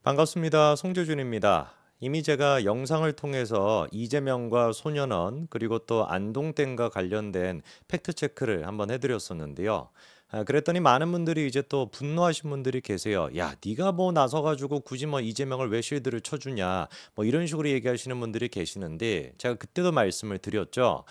반갑습니다. 송재준입니다. 이미 제가 영상을 통해서 이재명과 소년원 그리고 또 안동댐과 관련된 팩트 체크를 한번 해드렸었는데요. 그랬더니 많은 분들이 이제 또 분노하신 분들이 계세요. 야, 네가 뭐 나서가지고 굳이 뭐 이재명을 왜 실드를 쳐주냐, 뭐 이런 식으로 얘기하시는 분들이 계시는데 제가 그때도 말씀을 드렸죠.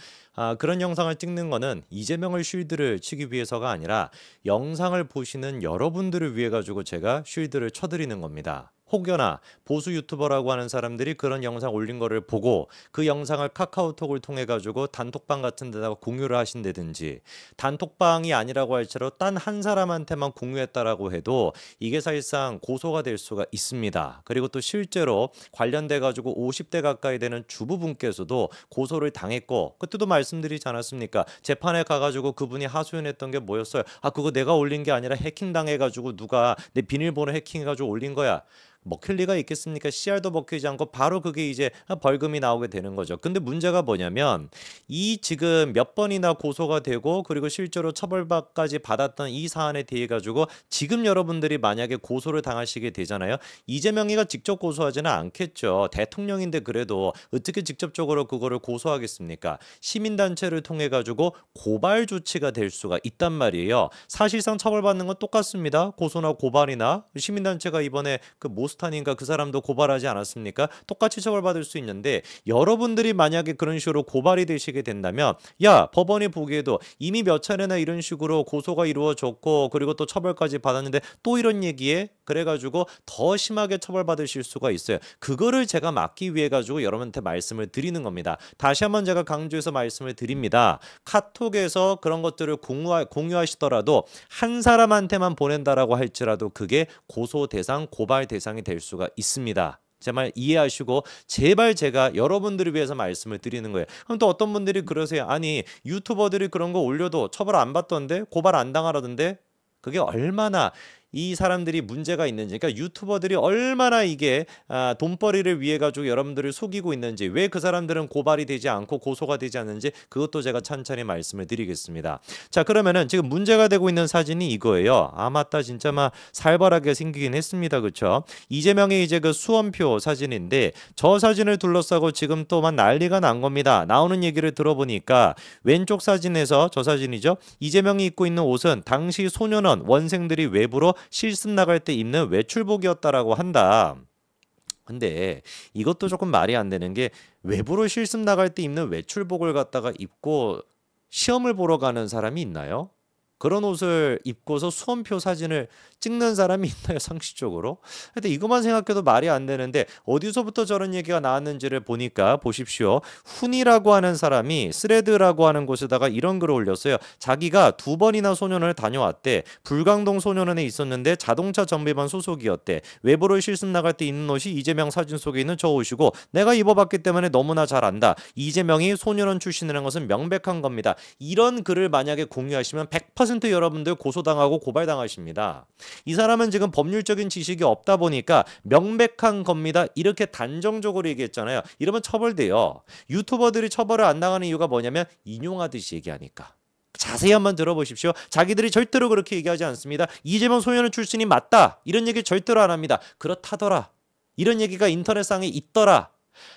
그런 영상을 찍는 거는 이재명을 쉴드를 치기 위해서가 아니라 영상을 보시는 여러분들을 위해 가지고 제가 쉴드를 쳐드리는 겁니다. 혹여나 보수 유튜버라고 하는 사람들이 그런 영상 올린 거를 보고 그 영상을 카카오톡을 통해 가지고 단톡방 같은 데다가 공유를 하신다든지, 단톡방이 아니라고 할지라도 딴 한 사람한테만 공유했다라고 해도 이게 사실상 고소가 될 수가 있습니다. 그리고 또 실제로 관련돼 가지고 50대 가까이 되는 주부분께서도 고소를 당했고, 그때도 말씀드리지 않았습니까? 재판에 가가지고 그분이 하소연했던 게 뭐였어요? 그거 내가 올린 게 아니라 해킹 당해가지고 누가 내 비밀번호 해킹해가지고 올린 거야. 먹힐 리가 있겠습니까? 씨알도 먹히지 않고 바로 그게 이제 벌금이 나오게 되는 거죠. 근데 문제가 뭐냐면, 이 지금 몇 번이나 고소가 되고 그리고 실제로 처벌까지 받았던 이 사안에 대해 가지고 지금 여러분들이 만약에 고소를 당하시게 되잖아요. 이재명이가 직접 고소하지는 않겠죠. 대통령인데 그래도 어떻게 직접적으로 그거를 고소하겠습니까? 시민단체를 통해 가지고 고발 조치가 될 수가 있단 말이에요. 사실상 처벌받는 건 똑같습니다. 고소나 고발이나 시민단체가 이번에 그 모스탄인가 그 사람도 고발하지 않았습니까? 똑같이 처벌받을 수 있는데, 여러분들이 만약에 그런 식으로 고발이 되시게 된다면, 야, 법원이 보기에도 이미 몇 차례나 이런 식으로 고소가 이루어졌고 그리고 또 처벌까지 받았는데 또 이런 얘기에 그래가지고 더 심하게 처벌받으실 수가 있어요. 그거를 제가 막기 위해 가지고 여러분한테 말씀을 드리는 겁니다. 다시 한번 제가 강조해서 말씀을 드립니다. 카톡에서 그런 것들을 공유하시더라도 한 사람한테만 보낸다라고 할지라도 그게 고소 대상, 고발 대상이 될 수가 있습니다. 제 말 이해하시고 제발 제가 여러분들을 위해서 말씀을 드리는 거예요. 그럼 또 어떤 분들이 그러세요. 아니, 유튜버들이 그런 거 올려도 처벌 안 받던데, 고발 안 당하라던데. 그게 얼마나 이 사람들이 문제가 있는지, 그러니까 유튜버들이 얼마나 이게 돈벌이를 위해 가지고 여러분들을 속이고 있는지, 왜 그 사람들은 고발이 되지 않고 고소가 되지 않는지, 그것도 제가 찬찬히 말씀을 드리겠습니다. 자, 그러면은 지금 문제가 되고 있는 사진이 이거예요. 맞다, 진짜 막 살벌하게 생기긴 했습니다. 그렇죠? 이재명의 이제 그 수험표 사진인데, 저 사진을 둘러싸고 지금 또 막 난리가 난 겁니다. 나오는 얘기를 들어보니까 왼쪽 사진에서, 저 사진이죠, 이재명이 입고 있는 옷은 당시 소년원 원생들이 외부로 실습 나갈 때 입는 외출복이었다라고 한다. 근데 이것도 조금 말이 안 되는 게, 외부로 실습 나갈 때 입는 외출복을 갖다가 입고 시험을 보러 가는 사람이 있나요? 그런 옷을 입고서 수험표 사진을 찍는 사람이 있나요, 상식적으로? 근데 이것만 생각해도 말이 안 되는데, 어디서부터 저런 얘기가 나왔는지를 보니까 보십시오. 훈이라고 하는 사람이 스레드라고 하는 곳에다가 이런 글을 올렸어요. 자기가 2번이나 소년원을 다녀왔대. 불광동 소년원에 있었는데 자동차 정비반 소속이었대. 외부로 실습 나갈 때 입는 옷이 이재명 사진 속에 있는 저 옷이고, 내가 입어봤기 때문에 너무나 잘 안다. 이재명이 소년원 출신이라는 것은 명백한 겁니다. 이런 글을 만약에 공유하시면 100% 여러분들 고소당하고 고발당하십니다. 이 사람은 지금 법률적인 지식이 없다 보니까 명백한 겁니다, 이렇게 단정적으로 얘기했잖아요. 이러면 처벌돼요. 유튜버들이 처벌을 안 당하는 이유가 뭐냐면 인용하듯이 얘기하니까. 자세히 한번 들어보십시오. 자기들이 절대로 그렇게 얘기하지 않습니다. 이재명 소년원 출신이 맞다, 이런 얘기 절대로 안 합니다. 그렇다더라, 이런 얘기가 인터넷상에 있더라.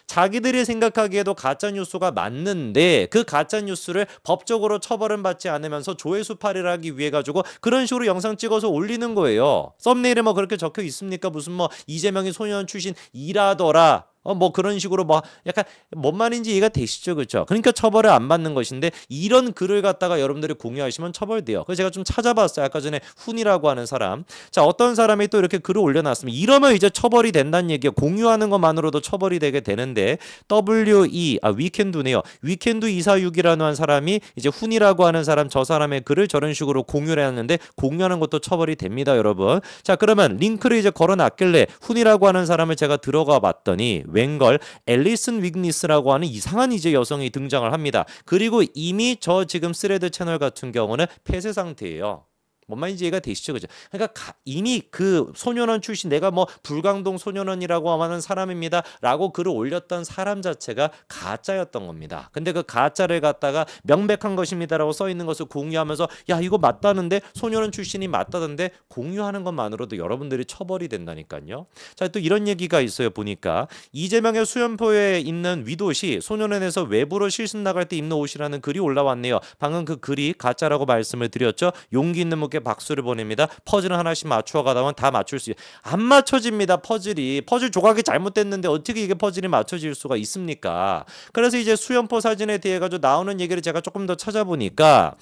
자기들이 생각하기에도 가짜뉴스가 맞는데, 그 가짜뉴스를 법적으로 처벌은 받지 않으면서 조회수 팔이를 하기 위해 가지고 그런 식으로 영상 찍어서 올리는 거예요. 썸네일에 뭐 그렇게 적혀 있습니까? 무슨 뭐 이재명이 소년 출신이라더라, 뭐 그런 식으로 뭐 약간 뭔 말인지 이해가 되시죠? 그렇죠? 그러니까 처벌을 안 받는 것인데, 이런 글을 갖다가 여러분들이 공유하시면 처벌돼요. 그래서 제가 좀 찾아봤어요. 아까 전에 훈이라고 하는 사람. 자, 어떤 사람이 또 이렇게 글을 올려놨습니다. 이러면 이제 처벌이 된다는 얘기예요. 공유하는 것만으로도 처벌이 되게 되는데, 위켄두네요. 위켄두 246이라는 한 사람이 이제 훈이라고 하는 사람, 저 사람의 글을 저런 식으로 공유를 했는데, 공유하는 것도 처벌이 됩니다, 여러분. 자, 그러면 링크를 이제 걸어놨길래 훈이라고 하는 사람을 제가 들어가 봤더니 웬걸 앨리슨 윅니스라고 하는 이상한 이제 여성이 등장을 합니다. 그리고 이미 저 지금 스레드 채널 같은 경우는 폐쇄 상태예요. 뭔 말인지 이해가 되시죠? 그죠? 그러니까 이미 그 소년원 출신 내가 뭐 불광동 소년원이라고 하는 사람입니다 라고 글을 올렸던 사람 자체가 가짜였던 겁니다. 근데 그 가짜를 갖다가 명백한 것입니다 라고 써 있는 것을 공유하면서 야 이거 맞다는데 소년원 출신이 맞다던데 공유하는 것만으로도 여러분들이 처벌이 된다니까요. 자, 또 이런 얘기가 있어요. 보니까 이재명의 수염표에 있는 윗옷이 소년원에서 외부로 실습 나갈 때 입는 옷이라는 글이 올라왔네요. 방금 그 글이 가짜라고 말씀을 드렸죠. 용기 있는 분께 박수를 보냅니다. 퍼즐을 하나씩 맞추어 가다 보면 다 맞출 수 안 맞춰집니다. 퍼즐 조각이 잘못됐는데 어떻게 이게 퍼즐이 맞춰질 수가 있습니까? 그래서 이제 수염포 사진에 대해 가지고 나오는 얘기를 제가 조금 더 찾아보니까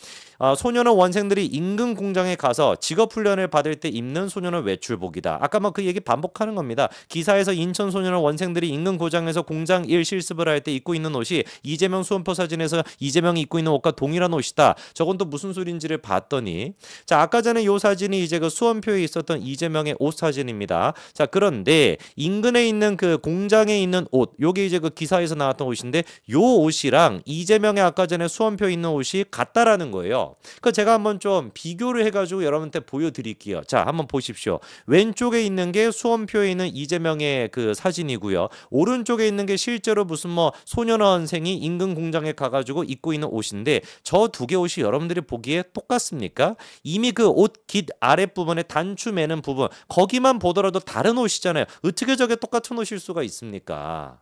소년원 원생들이 인근 공장에 가서 직업 훈련을 받을 때 입는 소년원 외출복이다. 아까 뭐 그 얘기 반복하는 겁니다. 기사에서 인천 소년원 원생들이 인근 고장에서 공장 일 실습을 할 때 입고 있는 옷이 이재명 수험포 사진에서 이재명이 입고 있는 옷과 동일한 옷이다. 저건 또 무슨 소린지를 봤더니 자, 아까 전에 요 사진이 이제 그 수험표에 있었던 이재명의 옷 사진입니다. 자, 그런데 인근에 있는 그 공장에 있는 옷, 요게 이제 그 기사에서 나왔던 옷인데 요 옷이랑 이재명의 아까 전에 수험표에 있는 옷이 같다라는 거예요. 그 제가 한번 좀 비교를 해가지고 여러분한테 보여드릴게요. 자, 한번 보십시오. 왼쪽에 있는 게 수험표에 있는 이재명의 그 사진이고요. 오른쪽에 있는 게 실제로 무슨 뭐 소년원생이 인근 공장에 가가지고 입고 있는 옷인데 저 두 개 옷이 여러분들이 보기에 똑같습니까? 이미 그 옷 깃 아랫부분에 단추 매는 부분 거기만 보더라도 다른 옷이잖아요. 어떻게 저게 똑같은 옷일 수가 있습니까?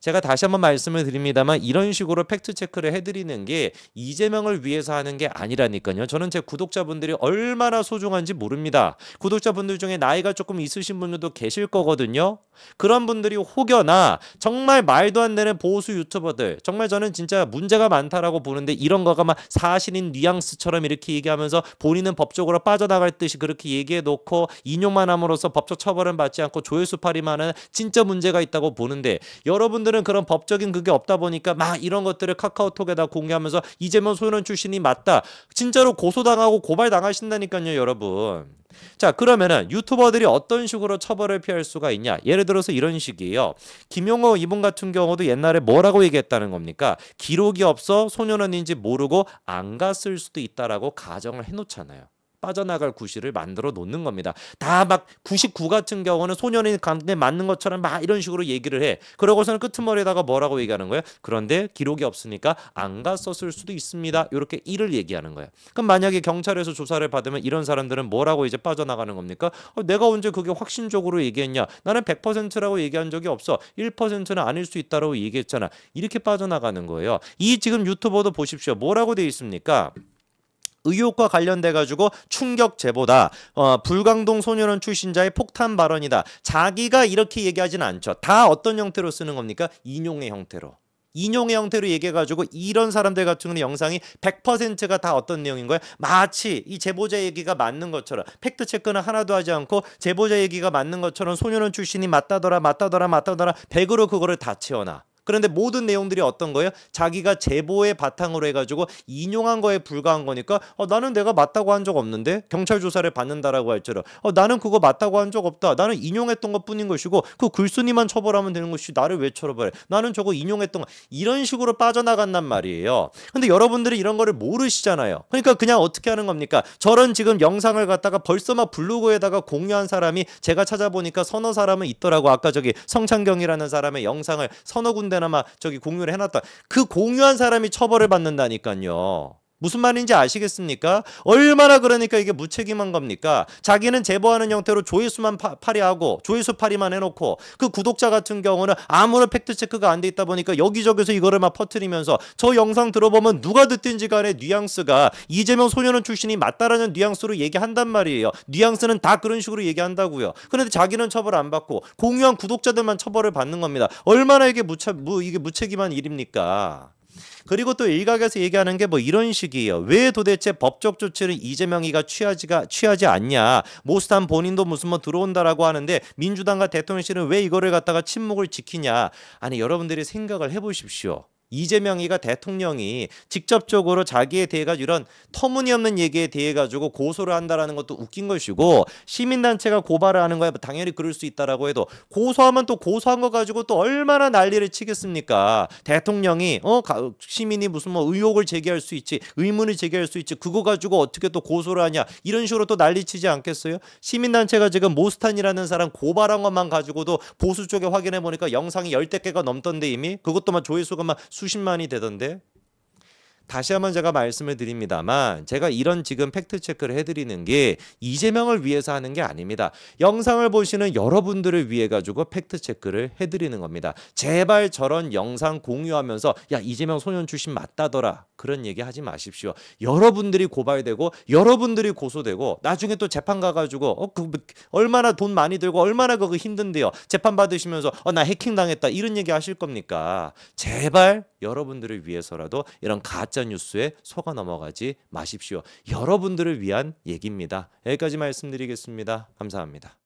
제가 다시 한번 말씀을 드립니다만 이런 식으로 팩트 체크를 해드리는 게 이재명을 위해서 하는 게 아니라니까요. 저는 제 구독자분들이 얼마나 소중한지 모릅니다. 구독자분들 중에 나이가 조금 있으신 분들도 계실 거거든요. 그런 분들이 혹여나 정말 말도 안 되는 보수 유튜버들 정말 저는 진짜 문제가 많다라고 보는데 이런 거가 막 사실인 뉘앙스처럼 이렇게 얘기하면서 본인은 법적으로 빠져나갈 듯이 그렇게 얘기해 놓고 인용만 함으로써 법적 처벌은 받지 않고 조회수 팔이만 하는 진짜 문제가 있다고 보는데 여러분들은 그런 법적인 그게 없다 보니까 막 이런 것들을 카카오톡에다 공개하면서 이재명 소년 출신이 맞다. 진짜로 고소당하고 고발당하신다니까요, 여러분. 자, 그러면은 유튜버들이 어떤 식으로 처벌을 피할 수가 있냐? 예를 들어서 이런 식이에요. 김용호 이분 같은 경우도 옛날에 뭐라고 얘기했다는 겁니까? 기록이 없어 소년원인지 모르고 안 갔을 수도 있다라고 가정을 해놓잖아요. 빠져나갈 구실을 만들어 놓는 겁니다. 다 막 99 같은 경우는 소년이 관계 맞는 것처럼 막 이런 식으로 얘기를 해. 그러고서는 끄트머리에다가 뭐라고 얘기하는 거예요? 그런데 기록이 없으니까 안 갔었을 수도 있습니다. 이렇게 일을 얘기하는 거예요. 그럼 만약에 경찰에서 조사를 받으면 이런 사람들은 뭐라고 이제 빠져나가는 겁니까? 내가 언제 그게 확신적으로 얘기했냐? 나는 100%라고 얘기한 적이 없어. 1%는 아닐 수 있다라고 얘기했잖아. 이렇게 빠져나가는 거예요. 이 지금 유튜버도 보십시오. 뭐라고 돼 있습니까? 의혹과 관련돼 가지고 충격 제보다. 불광동 소년원 출신자의 폭탄 발언이다. 자기가 이렇게 얘기하진 않죠. 다 어떤 형태로 쓰는 겁니까? 인용의 형태로. 인용의 형태로 얘기해가지고 이런 사람들 같은 경우는 영상이 100%가 다 어떤 내용인 거야? 마치 이 제보자 얘기가 맞는 것처럼 팩트 체크는 하나도 하지 않고 제보자 얘기가 맞는 것처럼 소년원 출신이 맞다더라 100으로 그거를 다 채워놔. 그런데 모든 내용들이 어떤 거예요? 자기가 제보의 바탕으로 해가지고 인용한 거에 불과한 거니까 나는 내가 맞다고 한 적 없는데 경찰 조사를 받는다라고 할지라 나는 그거 맞다고 한 적 없다. 나는 인용했던 것뿐인 것이고 그 글쓴이만 처벌하면 되는 것이 나를 왜 처벌해? 나는 저거 인용했던 거 이런 식으로 빠져나간단 말이에요. 근데 여러분들이 이런 거를 모르시잖아요. 그러니까 그냥 어떻게 하는 겁니까? 저런 지금 영상을 갖다가 벌써 막 블로그에다가 공유한 사람이 제가 찾아보니까 서너 사람은 있더라고. 아까 저기 성창경이라는 사람의 영상을 서너 군데 아마 저기 공유를 해놨다. 그 공유한 사람이 처벌을 받는다니까요. 무슨 말인지 아시겠습니까? 얼마나 그러니까 이게 무책임한 겁니까? 자기는 제보하는 형태로 조회수만 파리하고 조회수 파리만 해놓고 그 구독자 같은 경우는 아무런 팩트체크가 안 돼 있다 보니까 여기저기서 이거를 막 퍼뜨리면서 저 영상 들어보면 누가 듣든지 간에 뉘앙스가 이재명 소년원 출신이 맞다라는 뉘앙스로 얘기한단 말이에요. 뉘앙스는 다 그런 식으로 얘기한다고요. 그런데 자기는 처벌 안 받고 공유한 구독자들만 처벌을 받는 겁니다. 얼마나 이게 무책임한 일입니까? 그리고 또 일각에서 얘기하는 게 뭐 이런 식이에요. 왜 도대체 법적 조치를 이재명이가 취하지 않냐. 모스탄 본인도 무슨 뭐 들어온다라고 하는데 민주당과 대통령실은 왜 이거를 갖다가 침묵을 지키냐. 아니 여러분들이 생각을 해보십시오. 이재명이가 대통령이 직접적으로 자기에 대해 가지고 이런 터무니없는 얘기에 대해 가지고 고소를 한다라는 것도 웃긴 것이고, 시민단체가 고발을 하는 거야 당연히 그럴 수 있다라고 해도 고소하면 또 고소한 거 가지고 또 얼마나 난리를 치겠습니까? 대통령이 시민이 무슨 뭐 의혹을 제기할 수 있지, 의문을 제기할 수 있지, 그거 가지고 어떻게 또 고소를 하냐, 이런 식으로 또 난리치지 않겠어요? 시민단체가 지금 모스탄이라는 사람 고발한 것만 가지고도 보수 쪽에 확인해 보니까 영상이 10대 개가 넘던데, 이미 그것도 막 조회수가 막 수십만이 되던데. 다시 한번 제가 말씀을 드립니다만, 제가 이런 지금 팩트 체크를 해드리는 게 이재명을 위해서 하는 게 아닙니다. 영상을 보시는 여러분들을 위해 가지고 팩트 체크를 해드리는 겁니다. 제발 저런 영상 공유하면서 야, 이재명 소년 출신 맞다더라, 그런 얘기 하지 마십시오. 여러분들이 고발되고 여러분들이 고소되고 나중에 또 재판 가가지고 얼마나 돈 많이 들고 얼마나 그거 힘든데요. 재판 받으시면서 나 해킹 당했다, 이런 얘기 하실 겁니까? 제발 여러분들을 위해서라도 이런 가짜 뉴스에 속아 넘어가지 마십시오. 여러분들을 위한 얘기입니다. 여기까지 말씀드리겠습니다. 감사합니다.